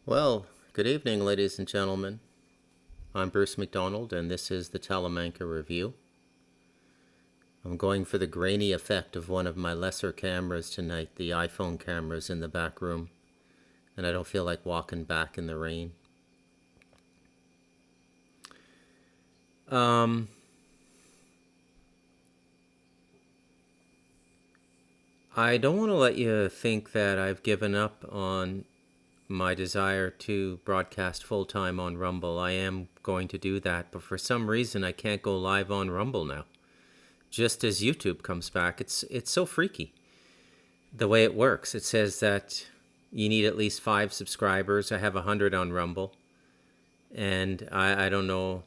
Well, good evening, ladies and gentlemen. I'm Bruce McDonald, and this is the Talamanca Review. I'm going for the grainy effect of one of my lesser cameras tonight, the iPhone cameras in the back room, and I don't feel like walking back in the rain. I don't want to let you think that I've given up on my desire to broadcast full-time on Rumble. I am going to do that, but for some reason I can't go live on Rumble now. Just as YouTube comes back, it's so freaky the way it works. It says that you need at least 5 subscribers. I have 100 on Rumble, and I don't know.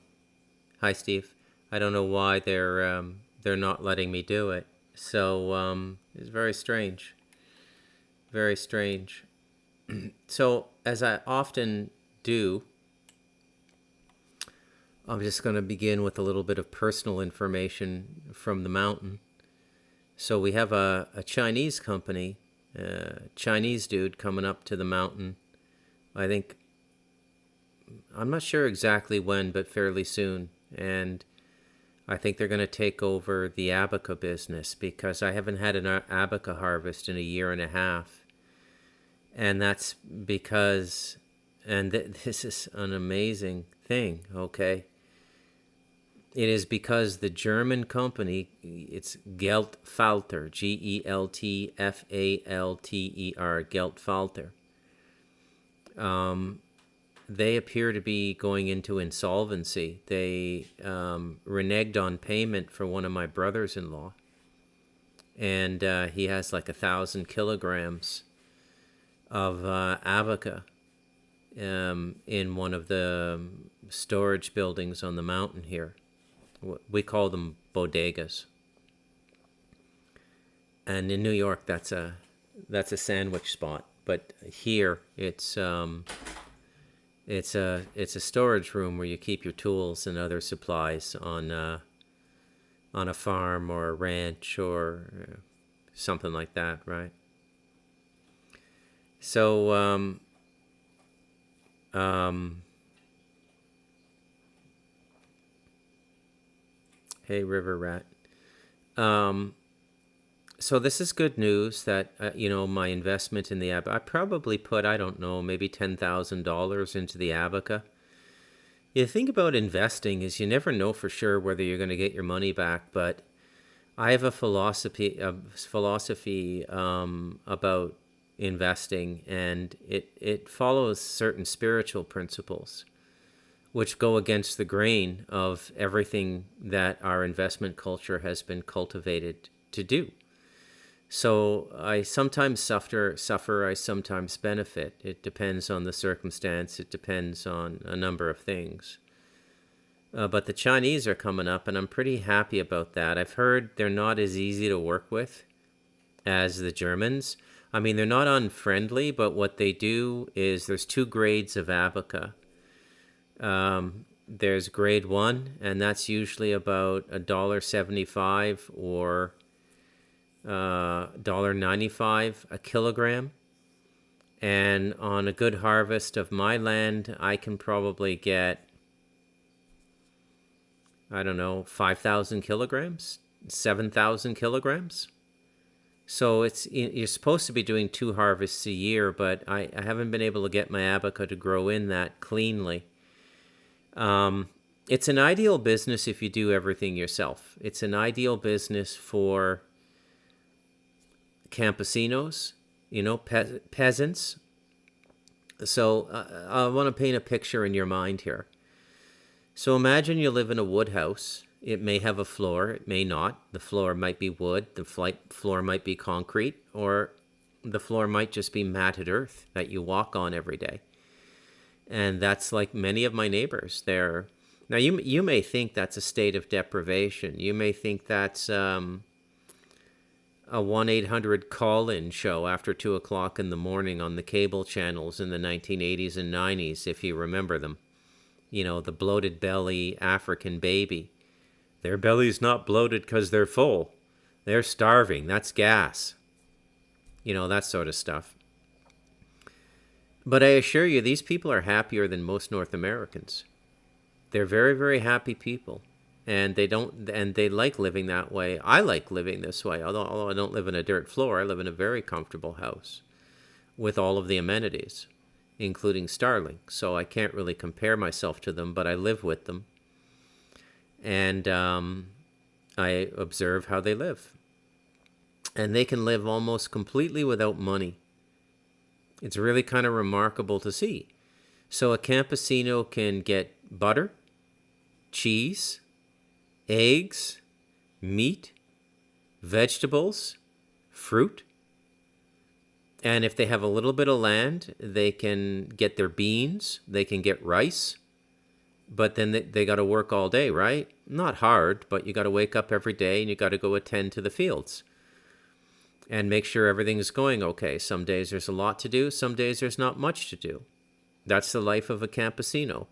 Hi, Steve. I don't know why they're not letting me do it. So it's very strange. Very strange. So, as I often do, I'm just going to begin with a little bit of personal information from the mountain. So we have a Chinese company, Chinese dude coming up to the mountain. I think, I'm not sure exactly when, but fairly soon. And I think they're going to take over the abaca business because I haven't had an abaca harvest in a year and a half. And that's because, and this is an amazing thing, okay? It is because the German company, it's Geltfalter, Geltfalter, Geltfalter. They appear to be going into insolvency. They reneged on payment for one of my brothers-in-law. And he has like 1,000 kilograms of abaca in one of the storage buildings on the mountain here. We call them bodegas. And in New York, that's a sandwich spot. But here, it's a storage room where you keep your tools and other supplies on a farm or a ranch or something like that, right? So, hey, River Rat. So this is good news that, my investment in the abaca, I probably put, I don't know, maybe $10,000 into the abaca. The thing about investing is you never know for sure whether you're going to get your money back, but I have a philosophy about investing, and it follows certain spiritual principles which go against the grain of everything that our investment culture has been cultivated to do. So I sometimes suffer, I sometimes benefit. It depends on the circumstance. It depends on a number of things. But the Chinese are coming up, and I'm pretty happy about that. I've heard they're not as easy to work with as the Germans. I mean, they're not unfriendly, but what they do is there's 2 grades of abaca. There's grade 1, and that's usually about $1.75 or $1.95 a kilogram. And on a good harvest of my land, I can probably get, I don't know, 5,000 kilograms, 7,000 kilograms. So you're supposed to be doing 2 harvests a year, but I haven't been able to get my abaca to grow in that cleanly. It's an ideal business if you do everything yourself. It's an ideal business for campesinos, peasants. So I want to paint a picture in your mind here. So imagine you live in a wood house. It may have a floor, it may not. The floor might be wood, the floor might be concrete, or the floor might just be matted earth that you walk on every day. And that's like many of my neighbors. Now you may think that's a state of deprivation. You may think that's a 1-800 call-in show after 2 o'clock in the morning on the cable channels in the 1980s and 90s, if you remember them. The bloated belly African baby. Their belly's not bloated because they're full. They're starving. That's gas. That sort of stuff. But I assure you, these people are happier than most North Americans. They're very, very happy people. And they like living that way. I like living this way. Although I don't live in a dirt floor, I live in a very comfortable house with all of the amenities, including Starlink. So I can't really compare myself to them, but I live with them. And I observe how they live. And they can live almost completely without money. It's really kind of remarkable to see. So a campesino can get butter, cheese, eggs, meat, vegetables, fruit. And if they have a little bit of land, they can get their beans, they can get rice. But then they got to work all day, right? Not hard, but you got to wake up every day and you got to go attend to the fields and make sure everything's going okay. Some days there's a lot to do. Some days there's not much to do. That's the life of a campesino.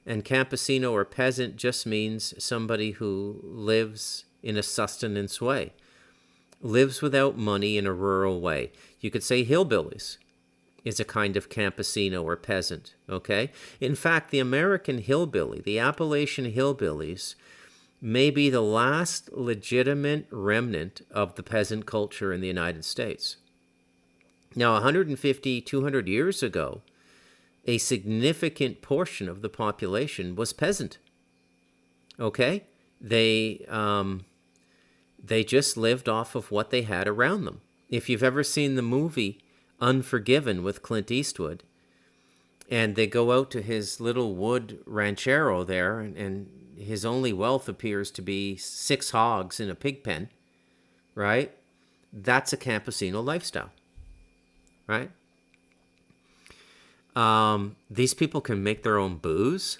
And campesino or peasant just means somebody who lives in a sustenance way, lives without money in a rural way. You could say hillbillies is a kind of campesino or peasant, okay? In fact, the American hillbilly, the Appalachian hillbillies, may be the last legitimate remnant of the peasant culture in the United States. Now, 150, 200 years ago, a significant portion of the population was peasant, okay? They just lived off of what they had around them. If you've ever seen the movie Unforgiven with Clint Eastwood, and they go out to his little wood ranchero there, and his only wealth appears to be 6 hogs in a pig pen, right? That's a campesino lifestyle, right? These people can make their own booze.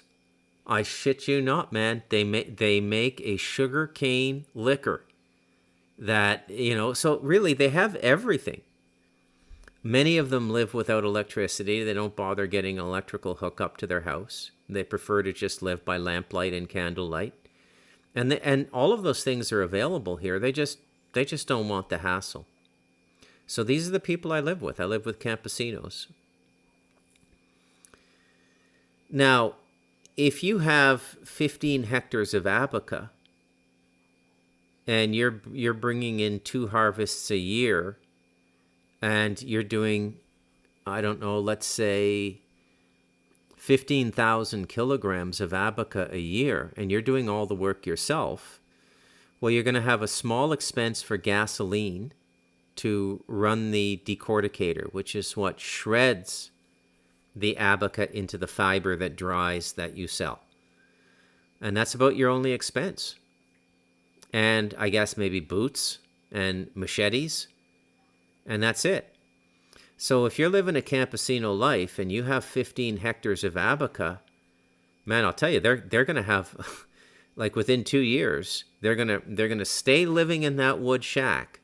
I shit you not, man. They make a sugar cane liquor that, so really they have everything. Many of them live without electricity. They don't bother getting an electrical hookup to their house. They prefer to just live by lamplight and candlelight. And all of those things are available here. They just don't want the hassle. So these are the people I live with. I live with campesinos. Now, if you have 15 hectares of abaca and you're bringing in 2 harvests a year, and you're doing, I don't know, let's say 15,000 kilograms of abaca a year, and you're doing all the work yourself, well, you're going to have a small expense for gasoline to run the decorticator, which is what shreds the abaca into the fiber that dries that you sell. And that's about your only expense. And I guess maybe boots and machetes, and that's it. So if you're living a campesino life and you have 15 hectares of abaca, man, I'll tell you, they're going to have, like within 2 years, they're going to stay living in that wood shack,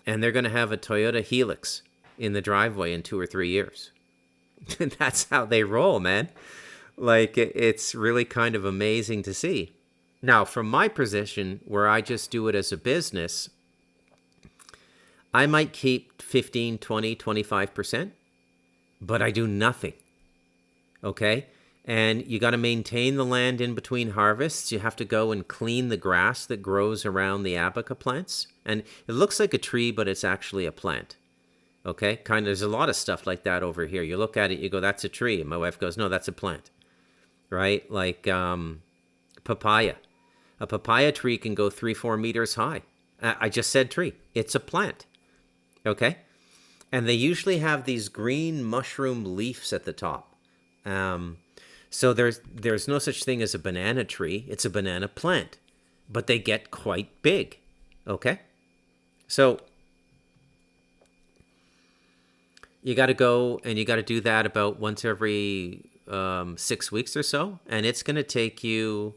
and they're going to have a Toyota Helix in the driveway in 2 or 3 years. That's how they roll, man. Like, it's really kind of amazing to see. Now, from my position, where I just do it as a business, I might keep 15, 20, 25%, but I do nothing, okay? And you got to maintain the land in between harvests. You have to go and clean the grass that grows around the abaca plants. And it looks like a tree, but it's actually a plant, okay? There's a lot of stuff like that over here. You look at it, you go, that's a tree. And my wife goes, no, that's a plant, right? Like papaya. A papaya tree can go 3-4 meters high. I just said tree. It's a plant. Okay? And they usually have these green mushroom leaves at the top. So there's no such thing as a banana tree. It's a banana plant. But they get quite big. Okay? So you got to go and you got to do that about once every 6 weeks or so. And it's going to take you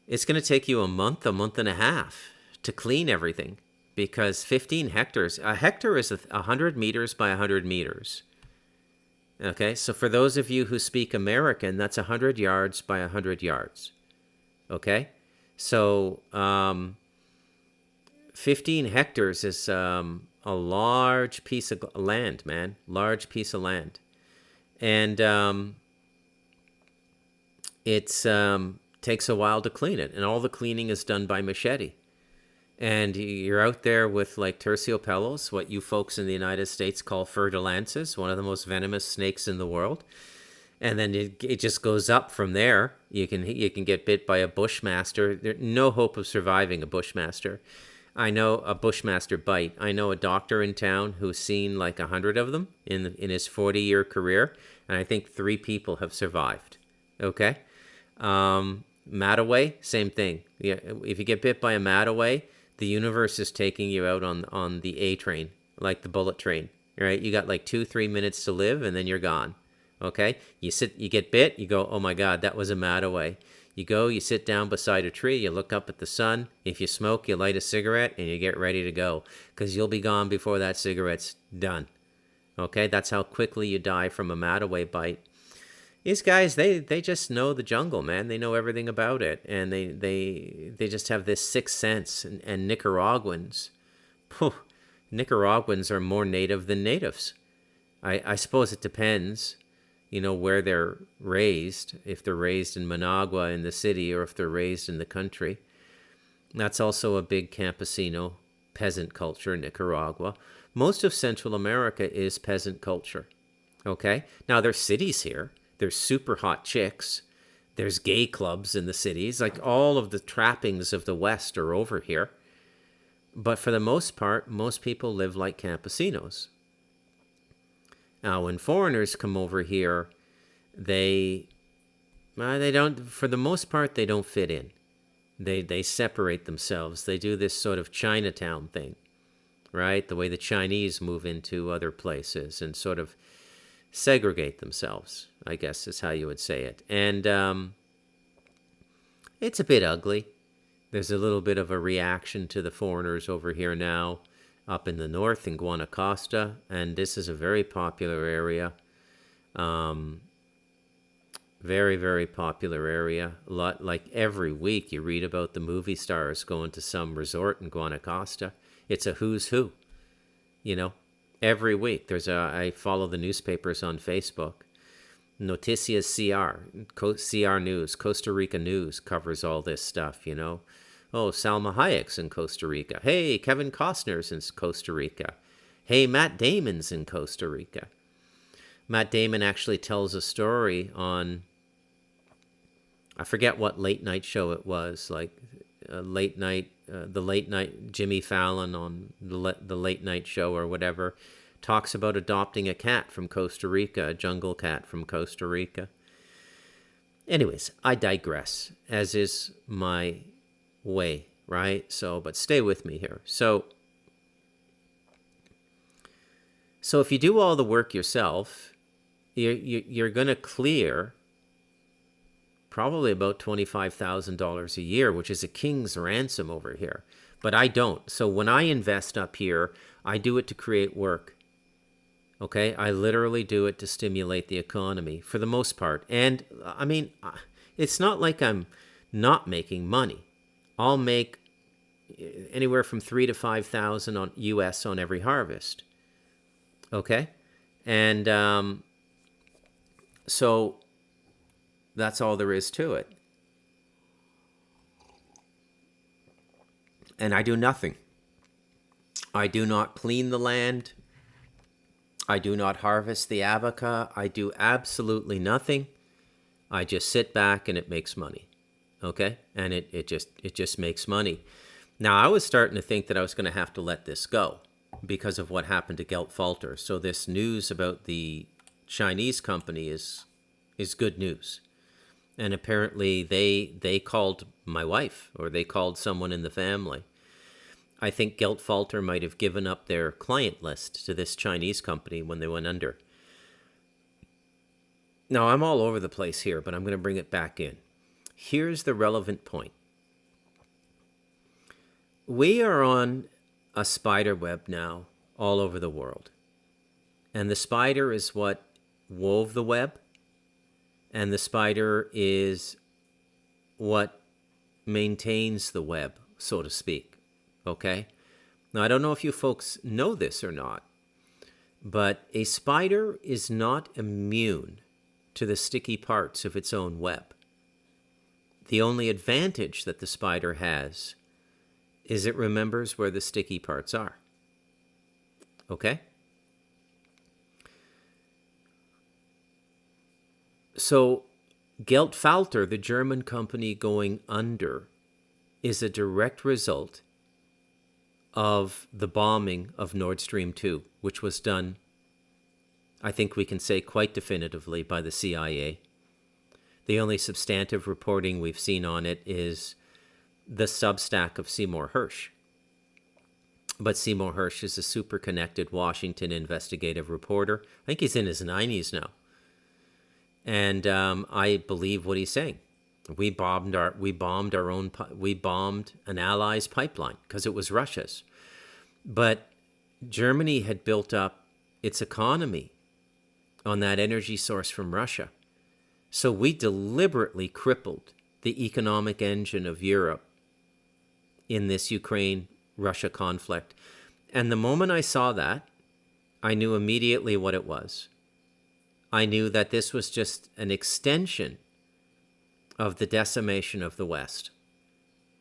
a month and a half to clean everything. Because 15 hectares, a hectare is 100 meters by 100 meters. Okay, so for those of you who speak American, that's 100 yards by 100 yards. Okay, so 15 hectares is a large piece of land, man. Large piece of land. And it's takes a while to clean it. And all the cleaning is done by machete. And you're out there with like terciopelos, what you folks in the United States call fer-de-lances, one of the most venomous snakes in the world. And then it just goes up from there. You can get bit by a bushmaster. There's no hope of surviving a bushmaster. I know a bushmaster bite. I know a doctor in town who's seen like 100 of them in his 40-year career, and I think 3 people have survived. Okay, Mataway, same thing. Yeah, if you get bit by a Mataway, the universe is taking you out on the A train, like the bullet train. Right? You got like 2-3 minutes to live, and then you're gone. Okay, you get bit, you go, oh my God, that was a Mataway. You go, you sit down beside a tree, you look up at the sun. If you smoke, you light a cigarette, and you get ready to go, because you'll be gone before that cigarette's done. Okay, that's how quickly you die from a Mataway bite. These guys, they just know the jungle, man. They know everything about it, and they just have this sixth sense. And Nicaraguans, Nicaraguans are more native than natives. I suppose it depends, where they're raised, if they're raised in Managua in the city or if they're raised in the country. That's also a big campesino peasant culture, Nicaragua. Most of Central America is peasant culture. Okay? Now, there's cities here. There's super hot chicks. There's gay clubs in the cities. Like, all of the trappings of the West are over here. But for the most part, most people live like campesinos. Now, when foreigners come over here, they don't, for the most part, they don't fit in. They separate themselves. They do this sort of Chinatown thing, right? The way the Chinese move into other places and sort of segregate themselves, I guess is how you would say it. And it's a bit ugly. There's a little bit of a reaction to the foreigners over here now, up in the north in Guanacaste, and this is a very popular area. Very, very popular area. A lot, like every week you read about the movie stars going to some resort in Guanacaste. It's a who's who, Every week I follow the newspapers on Facebook. Noticias CR News, Costa Rica News covers all this stuff, Oh, Salma Hayek's in Costa Rica. Hey, Kevin Costner's in Costa Rica. Hey, Matt Damon's in Costa Rica. Matt Damon actually tells a story on, I forget what late night show it was, like the late night Jimmy Fallon on the late night show or whatever, talks about adopting a cat from Costa Rica, a jungle cat from Costa Rica. Anyways, I digress, as is my way, right? But stay with me here. So if you do all the work yourself, you're going to clear probably about $25,000 a year, which is a king's ransom over here. But I don't. So when I invest up here, I do it to create work. Okay? I literally do it to stimulate the economy for the most part. And I mean, it's not like I'm not making money. I'll make anywhere from $3,000 to $5,000 on US on every harvest. Okay? And so that's all there is to it. And I do nothing. I do not clean the land. I do not harvest the abaca. I do absolutely nothing. I just sit back and it makes money. Okay? And it just makes money. Now, I was starting to think that I was going to have to let this go because of what happened to Geltfalter. So this news about the Chinese company is good news. And apparently they called my wife, or they called someone in the family. I think Geltfalter might have given up their client list to this Chinese company when they went under. Now, I'm all over the place here, but I'm going to bring it back in. Here's the relevant point. We are on a spider web now all over the world. And the spider is what wove the web. And the spider is what maintains the web, so to speak. Okay? Now, I don't know if you folks know this or not, but a spider is not immune to the sticky parts of its own web. The only advantage that the spider has is it remembers where the sticky parts are. Okay? So, Geldfalter, the German company going under, is a direct result of the bombing of Nord Stream 2, which was done, I think we can say quite definitively, by the CIA. The only substantive reporting we've seen on it is the Substack of Seymour Hersh. But Seymour Hersh is a super connected Washington investigative reporter. I think he's in his 90s now. And I believe what he's saying. We bombed an ally's pipeline because it was Russia's. But Germany had built up its economy on that energy source from Russia. So we deliberately crippled the economic engine of Europe in this Ukraine-Russia conflict. And the moment I saw that, I knew immediately what it was. I knew that this was just an extension of the decimation of the West.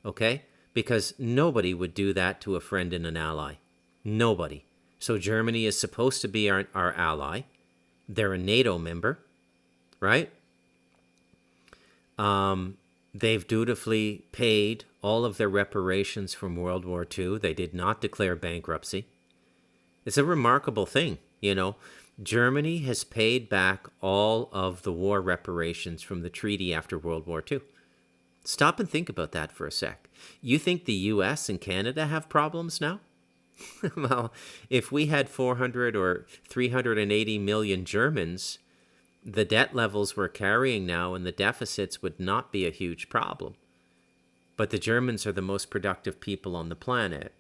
Okay? Because nobody would do that to a friend and an ally. Nobody. So Germany is supposed to be our ally. They're a NATO member, right? They've dutifully paid all of their reparations from World War II. They did not declare bankruptcy. It's a remarkable thing, you know. Germany has paid back all of the war reparations from the treaty after World War II. Stop and think about that for a sec. You think the US and Canada have problems now? Well, if we had 400 or 380 million Germans, the debt levels we're carrying now and the deficits would not be a huge problem. But the Germans are the most productive people on the planet.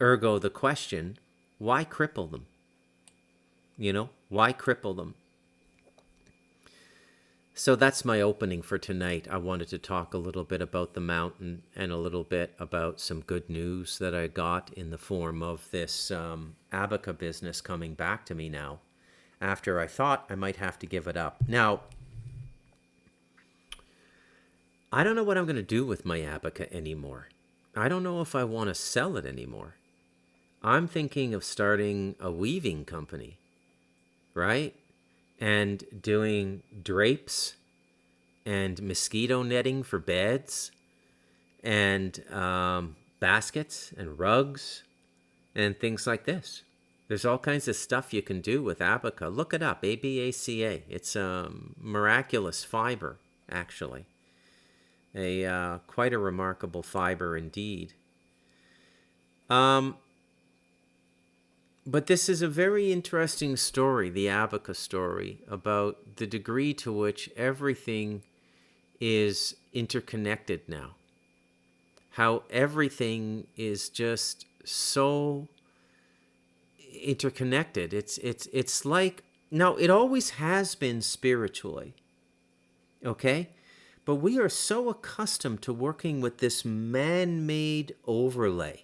Ergo, the question, why cripple them? You know, why cripple them? So that's my opening for tonight. I wanted to talk a little bit about the mountain and a little bit about some good news that I got in the form of this Abaca business coming back to me now, after I thought I might have to give it up. Now, I don't know what I'm going to do with my Abaca anymore. I don't know if I want to sell it anymore. I'm thinking of starting a weaving company, right? And doing drapes and mosquito netting for beds and baskets and rugs and things like this. There's all kinds of stuff you can do with Abaca. Look it up, ABACA. It's a miraculous fiber, actually. Quite a remarkable fiber indeed. But this is a very interesting story, the Abaca story, about the degree to which everything is interconnected now. How everything is just so interconnected. It's like, now it always has been spiritually, okay? But we are so accustomed to working with this man-made overlay.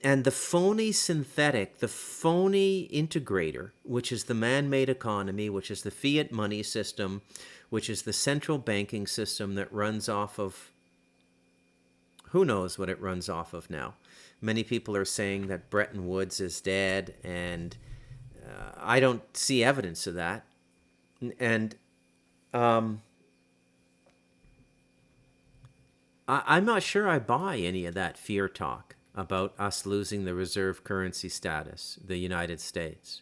And the phony synthetic, the phony integrator, which is the man-made economy, which is the fiat money system, which is the central banking system that runs off of, who knows what it runs off of now. Many people are saying that Bretton Woods is dead, and I don't see evidence of that. And I'm not sure I buy any of that fear talk about us losing the reserve currency status, the United States.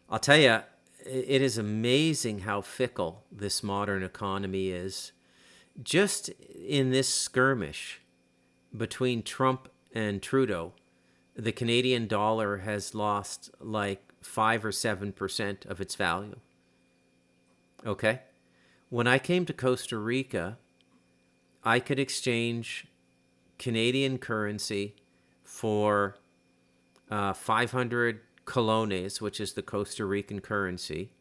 I'll tell you, it is amazing how fickle this modern economy is. Just in this skirmish between Trump and Trudeau, the Canadian dollar has lost like 5 or 7% of its value. Okay? When I came to Costa Rica, I could exchange Canadian currency for 500 colones, which is the Costa Rican currency,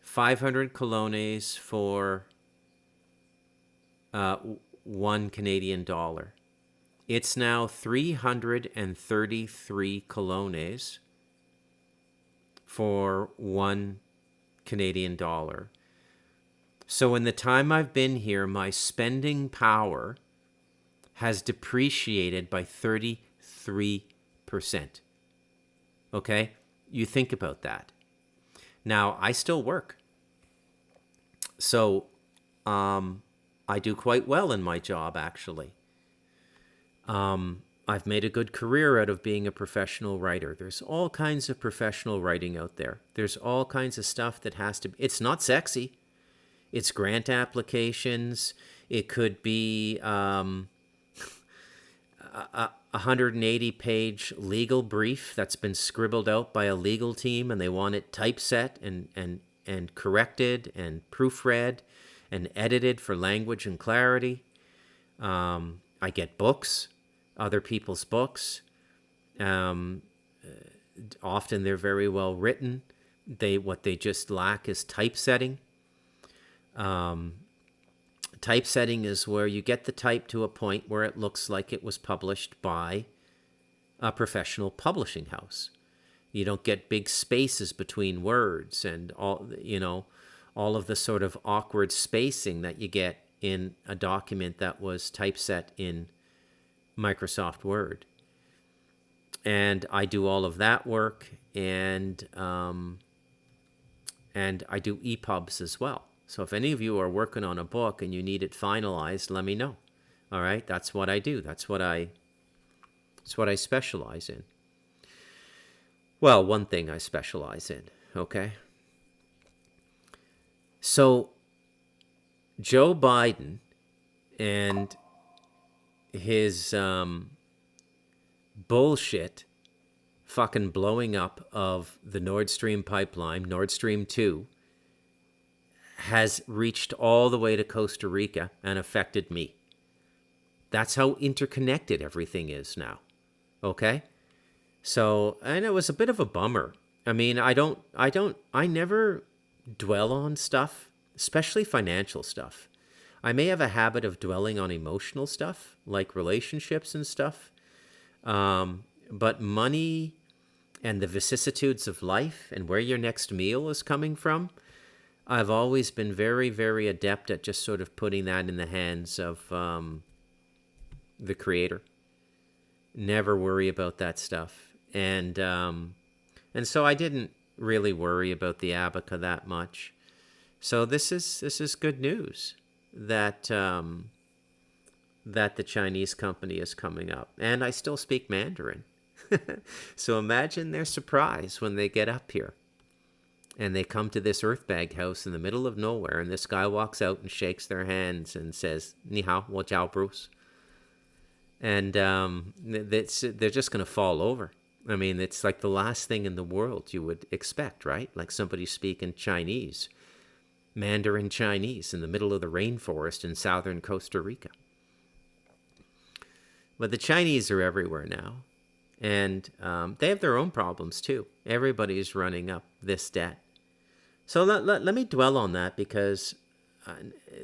500 colones for $1 Canadian dollar. It's now 333 colones for $1 Canadian. So in the time I've been here, my spending power has depreciated by 33%. Okay? You think about that. Now, I still work. So I do quite well in my job, actually. I've made a good career out of being a professional writer. There's all kinds of professional writing out there. There's all kinds of stuff that has to be, it's not sexy. It's grant applications. It could be a 180-page legal brief that's been scribbled out by a legal team, and they want it typeset and corrected and proofread and edited for language and clarity. I get books, other people's books. Often they're very well written. What they just lack is typesetting. Typesetting is where you get the type to a point where it looks like it was published by a professional publishing house. You don't get big spaces between words and all of the sort of awkward spacing that you get in a document that was typeset in Microsoft Word. And I do all of that work, and I do EPUBs as well. So if any of you are working on a book and you need it finalized, let me know. All right, that's what I do. That's what I specialize in. Well, one thing I specialize in, okay? So Joe Biden and his bullshit fucking blowing up of the Nord Stream pipeline, Nord Stream 2, has reached all the way to Costa Rica and affected me. That's how interconnected everything is now, okay? So, and it was a bit of a bummer. I mean, I never dwell on stuff, especially financial stuff. I may have a habit of dwelling on emotional stuff, like relationships and stuff. But money and the vicissitudes of life and where your next meal is coming from, I've always been very, very adept at just sort of putting that in the hands of the Creator. Never worry about that stuff. And so I didn't really worry about the abaca that much. So this is good news that that the Chinese company is coming up. And I still speak Mandarin. So imagine their surprise when they get up here and they come to this earthbag house in the middle of nowhere, and this guy walks out and shakes their hands and says, "Ni hao, wo jiao Bruce." And they're just going to fall over. I mean, it's like the last thing in the world you would expect, right? Like somebody speaking Chinese, Mandarin Chinese, in the middle of the rainforest in southern Costa Rica. But the Chinese are everywhere now. And they have their own problems too. Everybody's running up this debt. So let me dwell on that, because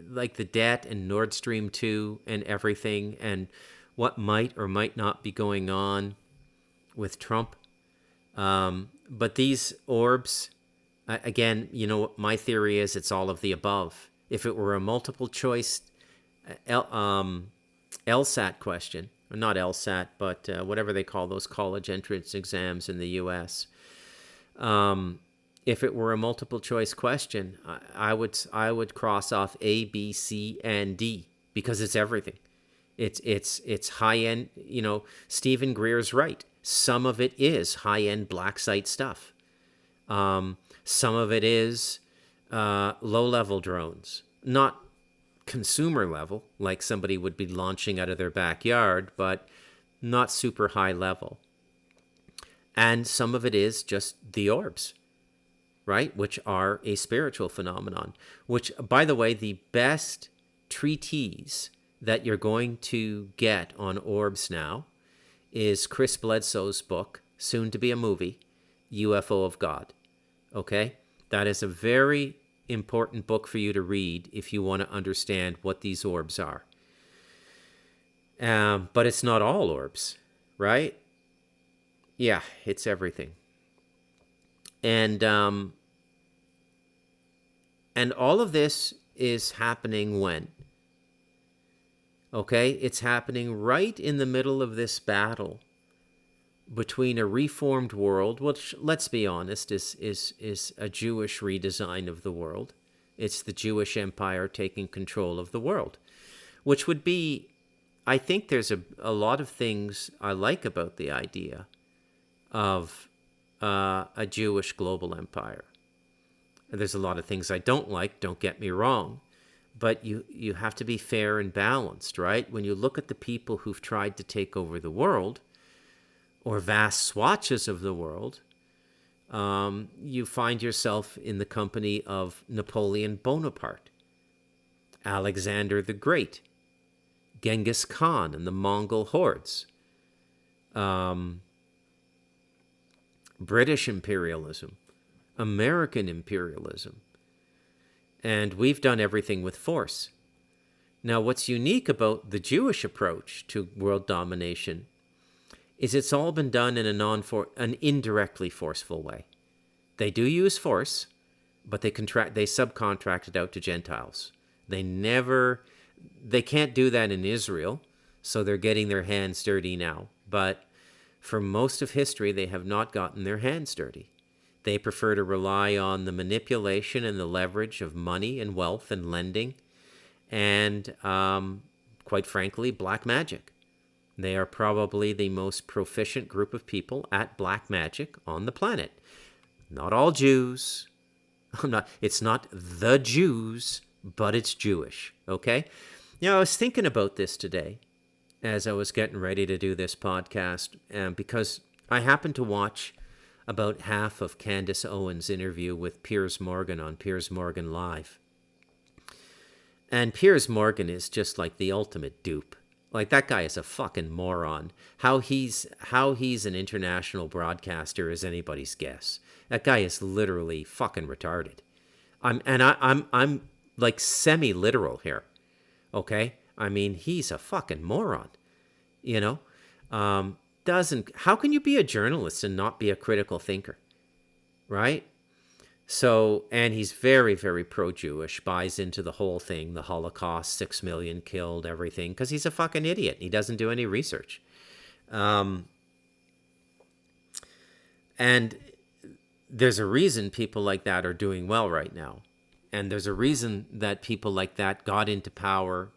like the debt and Nord Stream 2 and everything, and what might or might not be going on with Trump. But these orbs, again, my theory is it's all of the above. If it were a multiple choice LSAT question, or not LSAT, but whatever they call those college entrance exams in the U.S., if it were a multiple choice question, I would cross off A, B, C, and D, because it's everything. It's high end. Stephen Greer's right. Some of it is high end black site stuff. Some of it is low level drones, not consumer level, like somebody would be launching out of their backyard, but not super high level. And some of it is just the orbs, right? Which are a spiritual phenomenon, which, by the way, the best treatise that you're going to get on orbs now is Chris Bledsoe's book, soon to be a movie, UFO of God. Okay? That is a very important book for you to read if you want to understand what these orbs are. But it's not all orbs, right? Yeah, it's everything. And and all of this is happening when? Okay, it's happening right in the middle of this battle between a reformed world, which, let's be honest, is a Jewish redesign of the world. It's the Jewish empire taking control of the world, which would be, I think there's a lot of things I like about the idea of a Jewish global empire. There's a lot of things I don't like, don't get me wrong, but you have to be fair and balanced, right? When you look at the people who've tried to take over the world, or vast swatches of the world, you find yourself in the company of Napoleon Bonaparte, Alexander the Great, Genghis Khan and the Mongol hordes, British imperialism, American imperialism, and we've done everything with force. Now, what's unique about the Jewish approach to world domination is it's all been done in an indirectly forceful way. They do use force, but they subcontract it out to Gentiles. They can't do that in Israel, so they're getting their hands dirty now. But for most of history, they have not gotten their hands dirty. They prefer to rely on the manipulation and the leverage of money and wealth and lending and, quite frankly, black magic. They are probably the most proficient group of people at black magic on the planet. Not all Jews. It's not the Jews, but it's Jewish, okay? I was thinking about this today as I was getting ready to do this podcast, because I happened to watch about half of Candace Owens' interview with Piers Morgan on Piers Morgan Live. And Piers Morgan is just like the ultimate dupe. Like, that guy is a fucking moron. How he's an international broadcaster is anybody's guess. That guy is literally fucking retarded. I'm like semi-literal here. Okay? I mean, he's a fucking moron. How can you be a journalist and not be a critical thinker? Right? So, and he's very, very pro-Jewish, buys into the whole thing, the Holocaust, 6 million killed, everything, because he's a fucking idiot. He doesn't do any research. And there's a reason people like that are doing well right now. And there's a reason that people like that got into power,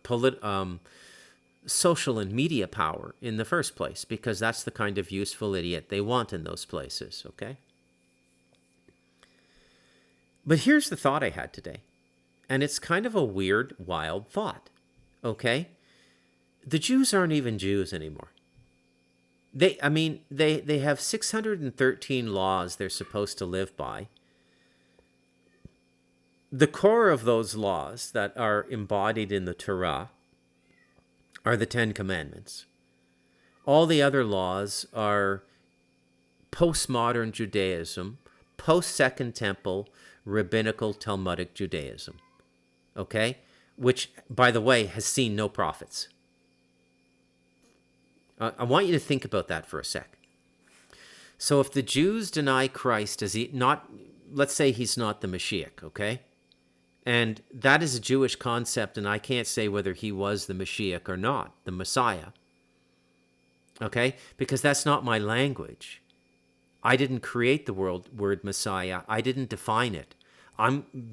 social and media power in the first place, because that's the kind of useful idiot they want in those places, okay? But here's the thought I had today, and it's kind of a weird, wild thought, okay? The Jews aren't even Jews anymore. They have 613 laws they're supposed to live by. The core of those laws that are embodied in the Torah are the 10 Commandments. All the other laws are postmodern Judaism, post-Second Temple, rabbinical Talmudic Judaism, okay? Which, by the way, has seen no prophets. I want you to think about that for a sec. So if the Jews deny Christ as let's say he's not the Mashiach, okay? And that is a Jewish concept, and I can't say whether he was the Mashiach or not, the Messiah, okay? Because that's not my language. I didn't create the word Messiah. I didn't define it.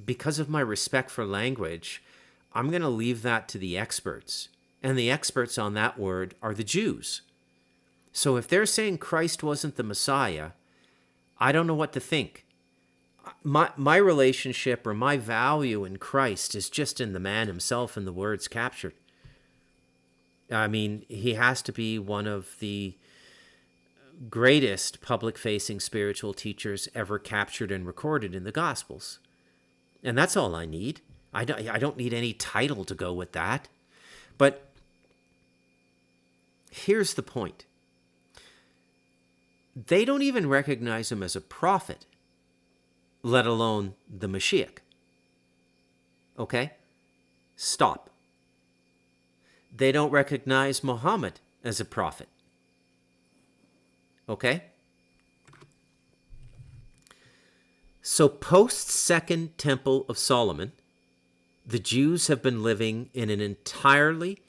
Because of my respect for language, I'm going to leave that to the experts. And the experts on that word are the Jews. So if they're saying Christ wasn't the Messiah, I don't know what to think. My relationship or my value in Christ is just in the man himself and the words captured. I mean, he has to be one of the greatest public-facing spiritual teachers ever captured and recorded in the Gospels. And that's all I need. I don't need any title to go with that. But here's the point. They don't even recognize him as a prophet, let alone the Mashiach. Okay? Stop. they don't recognize Muhammad as a prophet. Okay? So post Second Temple of Solomon, the Jews have been living in an entirely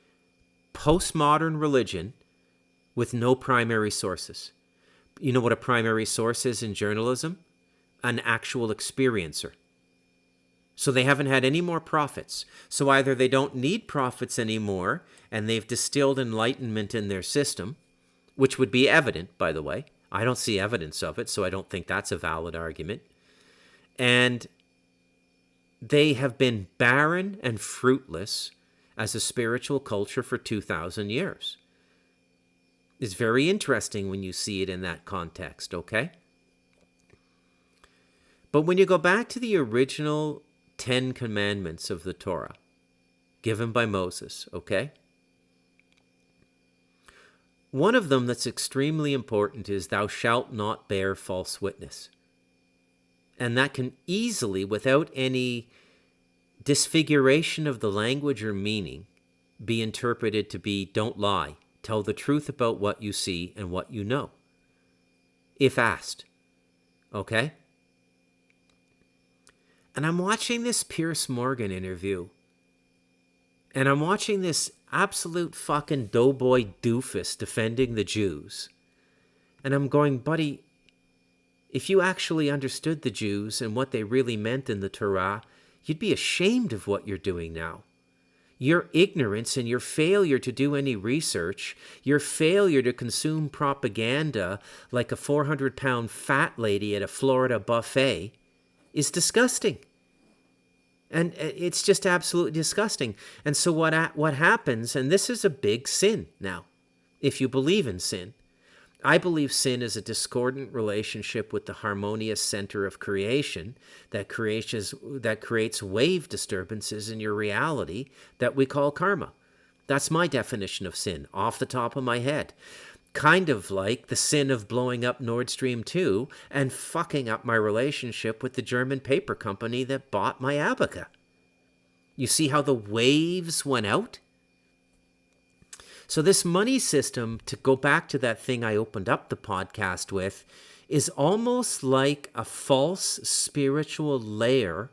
postmodern religion with no primary sources. You know what a primary source is in journalism? An actual experiencer. So they haven't had any more prophets. So either they don't need prophets anymore and they've distilled enlightenment in their system, which would be evident, by the way. I don't see evidence of it, so I don't think that's a valid argument. And they have been barren and fruitless as a spiritual culture for 2,000 years. It's very interesting when you see it in that context, okay? But when you go back to the original 10 commandments of the Torah, given by Moses, okay? One of them that's extremely important is thou shalt not bear false witness. And that can easily, without any disfiguration of the language or meaning, be interpreted to be don't lie. Tell the truth about what you see and what you know, if asked. Okay? And I'm watching this Piers Morgan interview, and I'm watching this absolute fucking doughboy doofus defending the Jews. And I'm going, buddy, if you actually understood the Jews and what they really meant in the Torah, you'd be ashamed of what you're doing now. Your ignorance and your failure to do any research, your failure to consume propaganda like a 400-pound fat lady at a Florida buffet is disgusting. And it's just absolutely disgusting. And so what happens, and this is a big sin now, if you believe in sin. I believe sin is a discordant relationship with the harmonious center of creation that creates wave disturbances in your reality that we call karma. That's my definition of sin, off the top of my head. Kind of like the sin of blowing up Nord Stream 2 and fucking up my relationship with the German paper company that bought my Abaca. You see how the waves went out? So this money system, to go back to that thing I opened up the podcast with, is almost like a false spiritual layer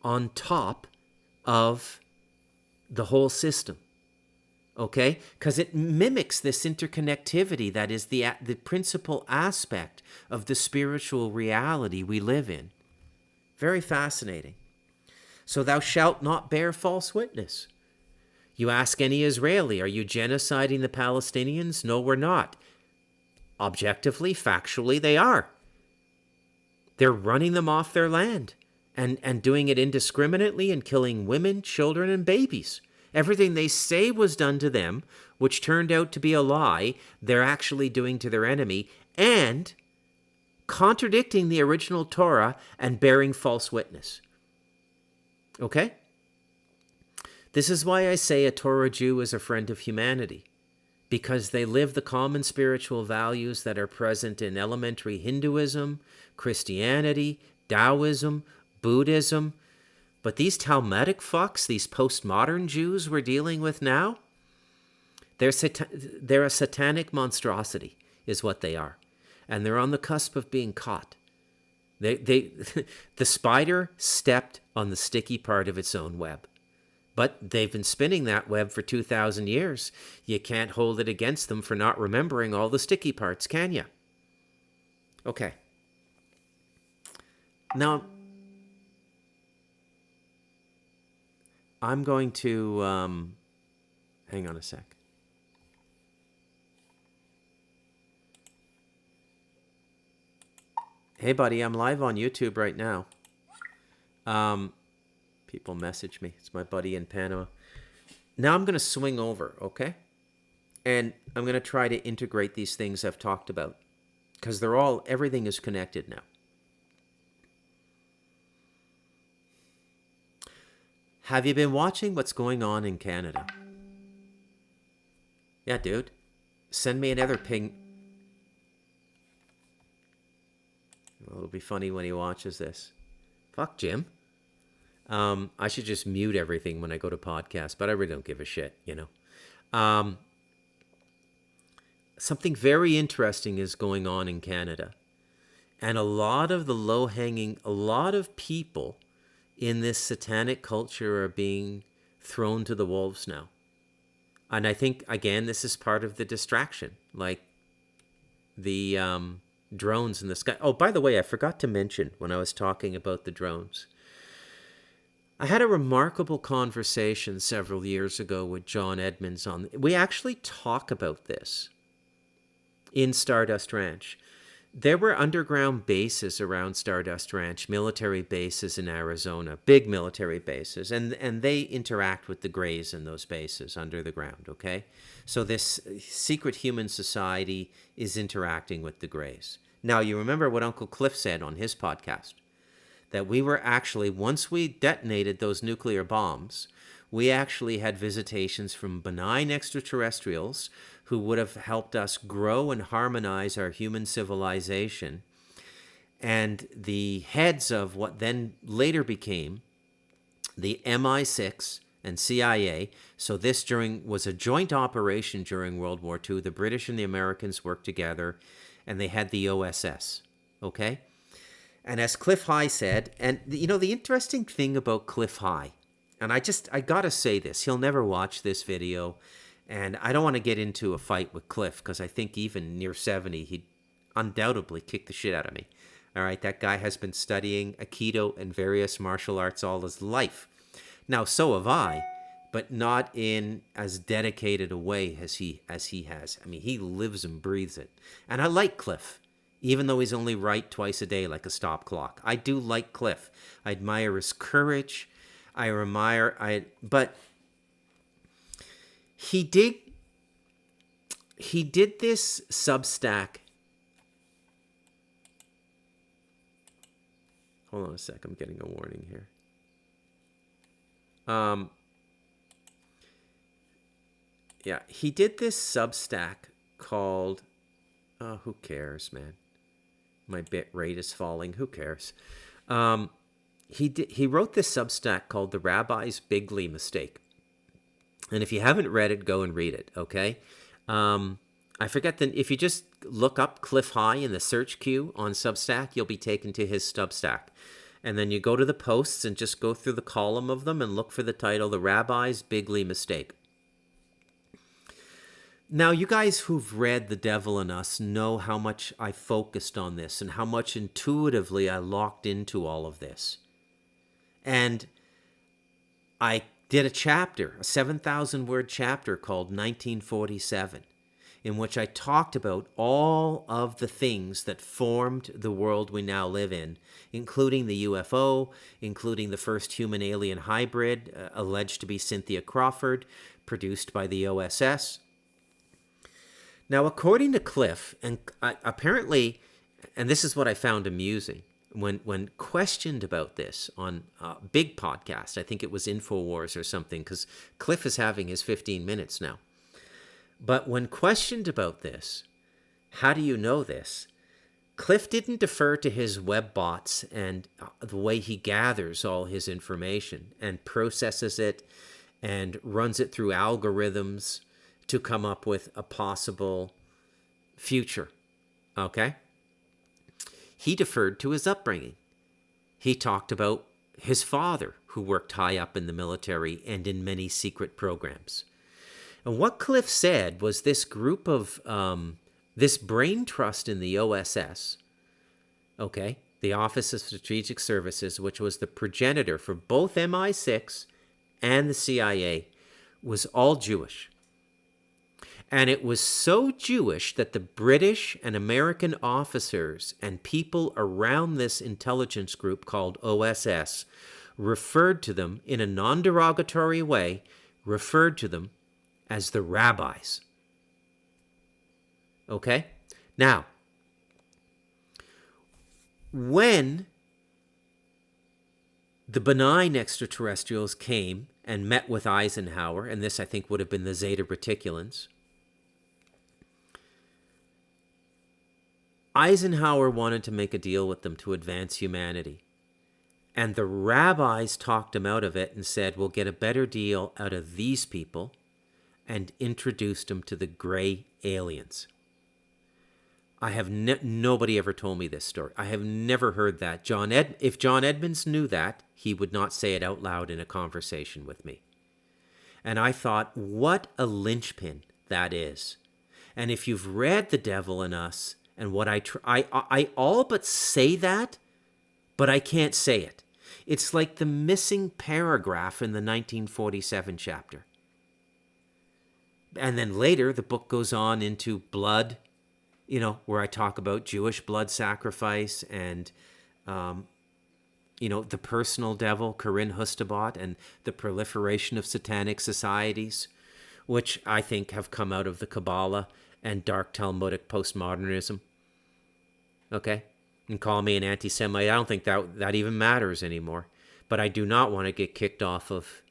on top of the whole system. Okay? Because it mimics this interconnectivity that is the principal aspect of the spiritual reality we live in. Very fascinating. So thou shalt not bear false witness. You ask any Israeli, are you genociding the Palestinians? No, we're not. Objectively, factually, they are. They're running them off their land and doing it indiscriminately and killing women, children, and babies. Everything they say was done to them, which turned out to be a lie, they're actually doing to their enemy, and contradicting the original Torah and bearing false witness. Okay? This is why I say a Torah Jew is a friend of humanity, because they live the common spiritual values that are present in elementary Hinduism, Christianity, Taoism, Buddhism. But these Talmudic fucks, these postmodern Jews we're dealing with now, they're a satanic monstrosity, is what they are. And they're on the cusp of being caught. The spider stepped on the sticky part of its own web. But they've been spinning that web for 2,000 years. You can't hold it against them for not remembering all the sticky parts, can you? Okay. Now, I'm going to... hang on a sec. Hey, buddy, I'm live on YouTube right now. People message me. It's my buddy in Panama. Now I'm going to swing over, okay? And I'm going to try to integrate these things I've talked about, because everything is connected now. Have you been watching what's going on in Canada? Yeah, dude. Send me another ping. Well, it'll be funny when he watches this. Fuck Jim. I should just mute everything when I go to podcast, but I really don't give a shit, you know. Something very interesting is going on in Canada. And a lot of the a lot of people in this satanic culture are being thrown to the wolves now. And I think, again, this is part of the distraction, like the drones in the sky. Oh, by the way, I forgot to mention when I was talking about the drones. I had a remarkable conversation several years ago with John Edmonds on. We actually talk about this in Stardust Ranch. There were underground bases around Stardust Ranch, military bases in Arizona, big military bases, and they interact with the Greys in those bases under the ground, okay? So this secret human society is interacting with the Greys. Now, you remember what Uncle Cliff said on his podcast, that we were actually, once we detonated those nuclear bombs, we actually had visitations from benign extraterrestrials who would have helped us grow and harmonize our human civilization. And the heads of what then later became the MI6 and CIA. So this was a joint operation during World War II. The British and the Americans worked together, and they had the OSS, okay? And as Cliff High said, and you know, the interesting thing about Cliff High, and I gotta say this, he'll never watch this video, and I don't want to get into a fight with Cliff, because I think even near 70, he'd undoubtedly kick the shit out of me. All right, that guy has been studying Aikido and various martial arts all his life. Now, so have I, but not in as dedicated a way as he has. I mean, he lives and breathes it. And I like Cliff, even though he's only right twice a day like a stop clock. I do like Cliff. I admire his courage. But he did this Substack. Hold on a sec, I'm getting a warning here. Yeah, he did this Substack called, oh, who cares, man? My bit rate is falling. Who cares? He wrote this Substack called The Rabbi's Bigly Mistake. And if you haven't read it, go and read it, okay? I forget if you just look up Cliff High in the search queue on Substack, you'll be taken to his Substack. And then you go to the posts and just go through the column of them and look for the title, The Rabbi's Bigly Mistake. Now, you guys who've read The Devil in Us know how much I focused on this and how much intuitively I locked into all of this. And I did a 7,000-word chapter called 1947, in which I talked about all of the things that formed the world we now live in, including the UFO, including the first human-alien hybrid, alleged to be Cynthia Crawford, produced by the OSS. Now, according to Cliff, and apparently, and this is what I found amusing, when questioned about this on a big podcast, I think it was InfoWars or something, because Cliff is having his 15 minutes now. But when questioned about this, how do you know this? Cliff didn't defer to his web bots and the way he gathers all his information and processes it and runs it through algorithms to come up with a possible future, okay? He deferred to his upbringing. He talked about his father, who worked high up in the military and in many secret programs. And what Cliff said was this group of, this brain trust in the OSS, okay, the Office of Strategic Services, which was the progenitor for both MI6 and the CIA, was all Jewish. And it was so Jewish that the British and American officers and people around this intelligence group called OSS referred to them in a non-derogatory way, referred to them as the rabbis. Okay? Now, when the benign extraterrestrials came and met with Eisenhower, and this I think would have been the Zeta Reticulans, Eisenhower wanted to make a deal with them to advance humanity. And the rabbis talked him out of it and said, we'll get a better deal out of these people, and introduced him to the gray aliens. I have nobody ever told me this story. I have never heard that. If John Edmonds knew that, he would not say it out loud in a conversation with me. And I thought, what a linchpin that is. And if you've read The Devil in Us, and what I all but say that, but I can't say it. It's like the missing paragraph in the 1947 chapter. And then later, the book goes on into blood, where I talk about Jewish blood sacrifice and, the personal devil, Corinne Hustabot, and the proliferation of satanic societies, which I think have come out of the Kabbalah and dark Talmudic postmodernism. Okay? And call me an anti-Semite. I don't think that even matters anymore. But I do not want to get kicked off of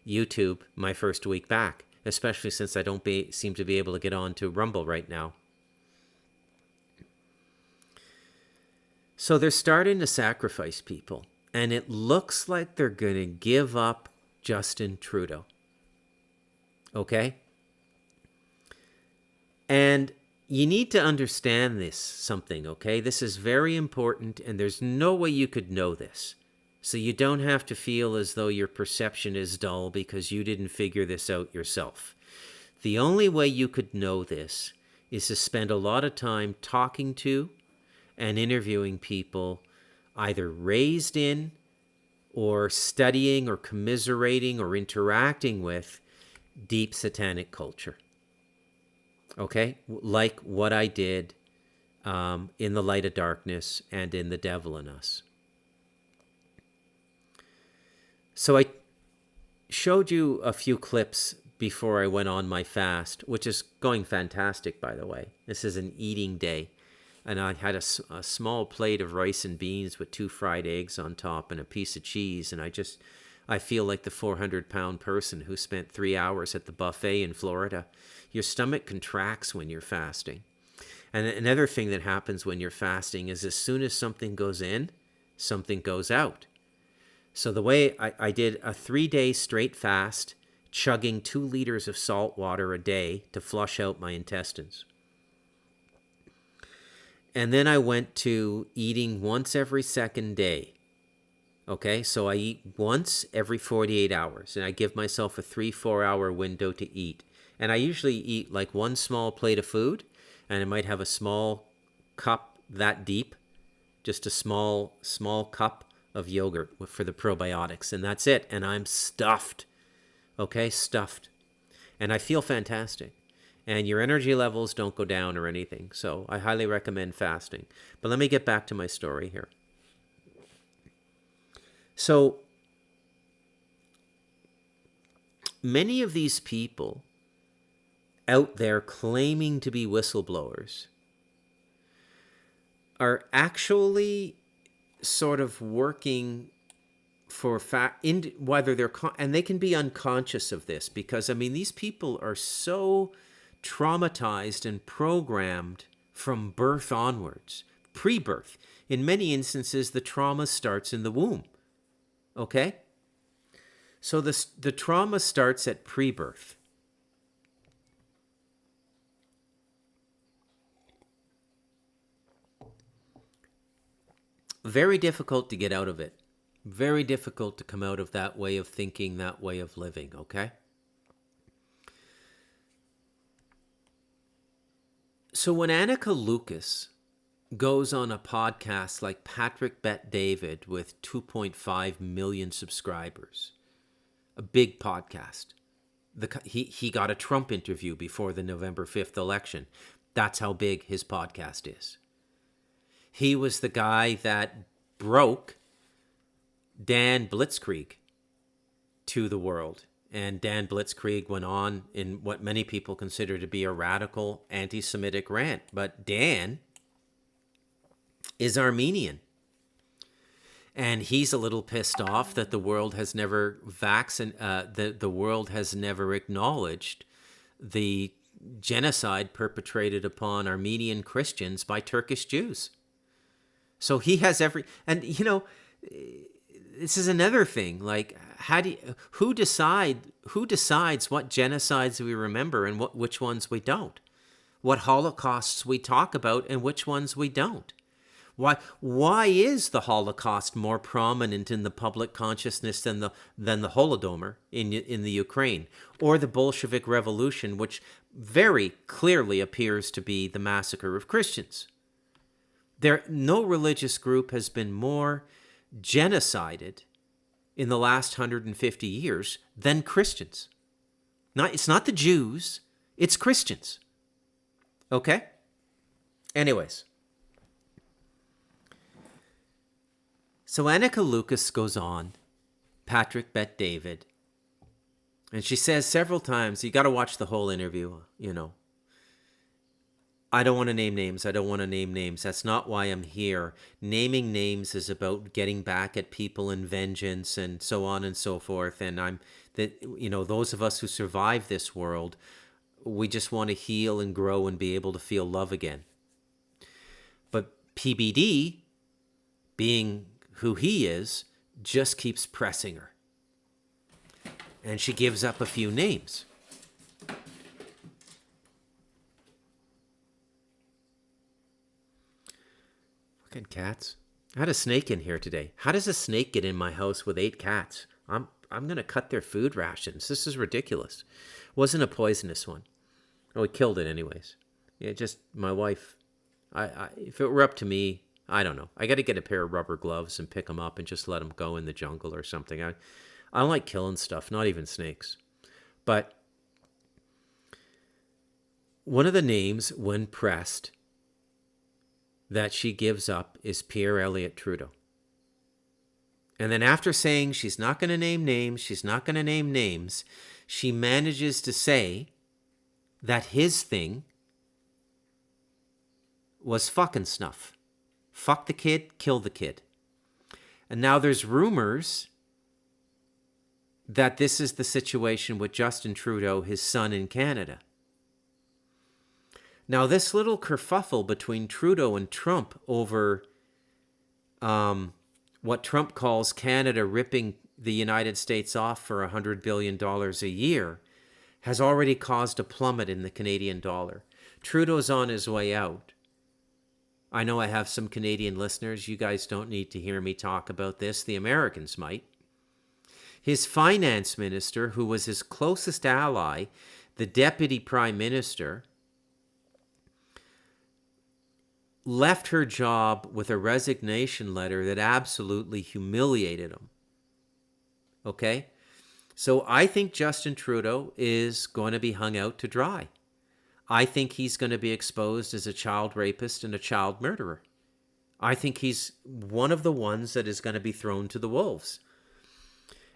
YouTube my first week back, especially since I don't seem to be able to get on to Rumble right now. So they're starting to sacrifice people, and it looks like they're going to give up Justin Trudeau. Okay? And you need to understand something, okay? This is very important, and there's no way you could know this. So you don't have to feel as though your perception is dull because you didn't figure this out yourself. The only way you could know this is to spend a lot of time talking to and interviewing people either raised in or studying or commiserating or interacting with deep satanic culture. Okay? Like what I did in The Light of Darkness and in The Devil in Us. So I showed you a few clips before I went on my fast, which is going fantastic, by the way. This is an eating day. And I had a small plate of rice and beans with 2 fried eggs on top and a piece of cheese. And I feel like the 400-pound person who spent 3 hours at the buffet in Florida. Your stomach contracts when you're fasting. And another thing that happens when you're fasting is as soon as something goes in, something goes out. So the way I did a 3-day straight fast, chugging 2 liters of salt water a day to flush out my intestines. And then I went to eating once every second day. Okay, so I eat once every 48 hours, and I give myself a 3-4 hour window to eat. And I usually eat like 1 small plate of food, and I might have a small cup that deep, just a small cup of yogurt for the probiotics, and that's it. And I'm stuffed. Okay, stuffed. And I feel fantastic. And your energy levels don't go down or anything. So I highly recommend fasting. But let me get back to my story here. So many of these people out there claiming to be whistleblowers are actually sort of working for whether they're and they can be unconscious of this, because I mean these people are so traumatized and programmed from birth onwards, pre-birth. In many instances, the trauma starts in the womb. Okay? So the trauma starts at pre-birth. Very difficult to get out of it. Very difficult to come out of that way of thinking, that way of living, okay? So when Annika Lucas goes on a podcast like Patrick Bet David with 2.5 million subscribers, a big podcast, he got a Trump interview before the November 5th election. That's how big his podcast is. He was the guy that broke Dan Blitzkrieg to the world. And Dan Blitzkrieg went on in what many people consider to be a radical anti-Semitic rant. But Dan is Armenian. And he's a little pissed off that the world has never the world has never acknowledged the genocide perpetrated upon Armenian Christians by Turkish Jews. So he has and you know, this is another thing. Like, How do you, who decides what genocides we remember and which ones we don't? What holocausts we talk about and which ones we don't? Why is the Holocaust more prominent in the public consciousness than the Holodomor in the Ukraine, or the Bolshevik Revolution, which very clearly appears to be the massacre of Christians? No religious group has been more genocided in the last 150 years than Christians. It's not the Jews, it's Christians. Okay? Anyways. So Annika Lucas goes on, Patrick Bet David, and she says several times, you got to watch the whole interview, I don't want to name names. I don't want to name names. That's not why I'm here. Naming names is about getting back at people and vengeance and so on and so forth. And those of us who survive this world, we just want to heal and grow and be able to feel love again. But PBD, being who he is, just keeps pressing her. And she gives up a few names. Fucking cats. I had a snake in here today. How does a snake get in my house with 8 cats? I'm going to cut their food rations. This is ridiculous. Wasn't a poisonous one. Oh, we killed it anyways. Yeah, just my wife. If it were up to me, I don't know. I got to get a pair of rubber gloves and pick them up and just let them go in the jungle or something. I don't like killing stuff, not even snakes. But one of the names, when pressed, that she gives up is Pierre Elliott Trudeau. And then after saying she's not going to name names, she manages to say that his thing was fucking snuff. Fuck the kid, kill the kid. And now there's rumors that this is the situation with Justin Trudeau, his son in Canada. Now, this little kerfuffle between Trudeau and Trump over what Trump calls Canada ripping the United States off for $100 billion a year has already caused a plummet in the Canadian dollar. Trudeau's on his way out. I know I have some Canadian listeners. You guys don't need to hear me talk about this. The Americans might. His finance minister, who was his closest ally, the deputy prime minister, left her job with a resignation letter that absolutely humiliated him. Okay? So I think Justin Trudeau is going to be hung out to dry. I think he's going to be exposed as a child rapist and a child murderer. I think he's one of the ones that is going to be thrown to the wolves.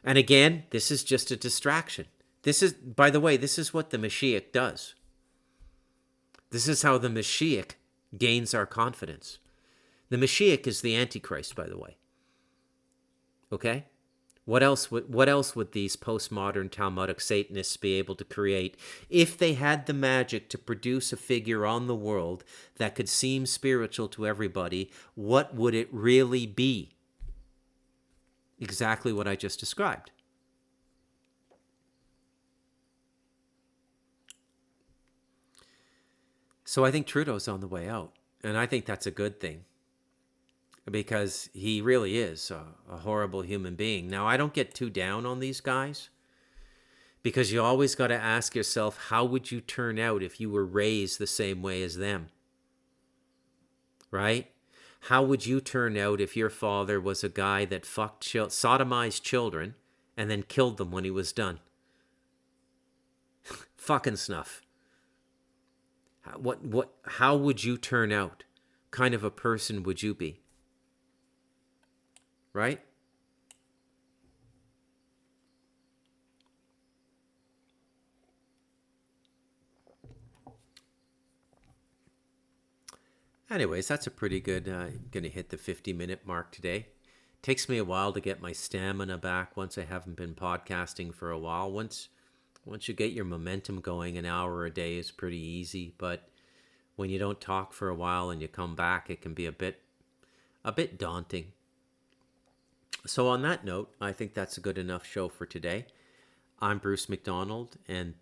And again, this is just a distraction. This is, by the way, this is what the Mashiach does. This is how the Mashiach gains our confidence. The Mashiach is the Antichrist, by the way. Okay? What else would these postmodern Talmudic Satanists be able to create if they had the magic to produce a figure on the world that could seem spiritual to everybody? What would it really be? Exactly what I just described. So I think Trudeau's on the way out, and I think that's a good thing, because he really is a horrible human being. Now, I don't get too down on these guys, because you always got to ask yourself, how would you turn out if you were raised the same way as them? Right? How would you turn out if your father was a guy that sodomized children and then killed them when he was done? Fucking snuff. How would you turn out? Kind of a person would you be? Right? Anyways, that's a pretty good, going to hit the 50-minute mark today. Takes me a while to get my stamina back once I haven't been podcasting for a while. Once you get your momentum going, an hour a day is pretty easy. But when you don't talk for a while and you come back, it can be a bit daunting. So, on that note, I think that's a good enough show for today. I'm Bruce McDonald, and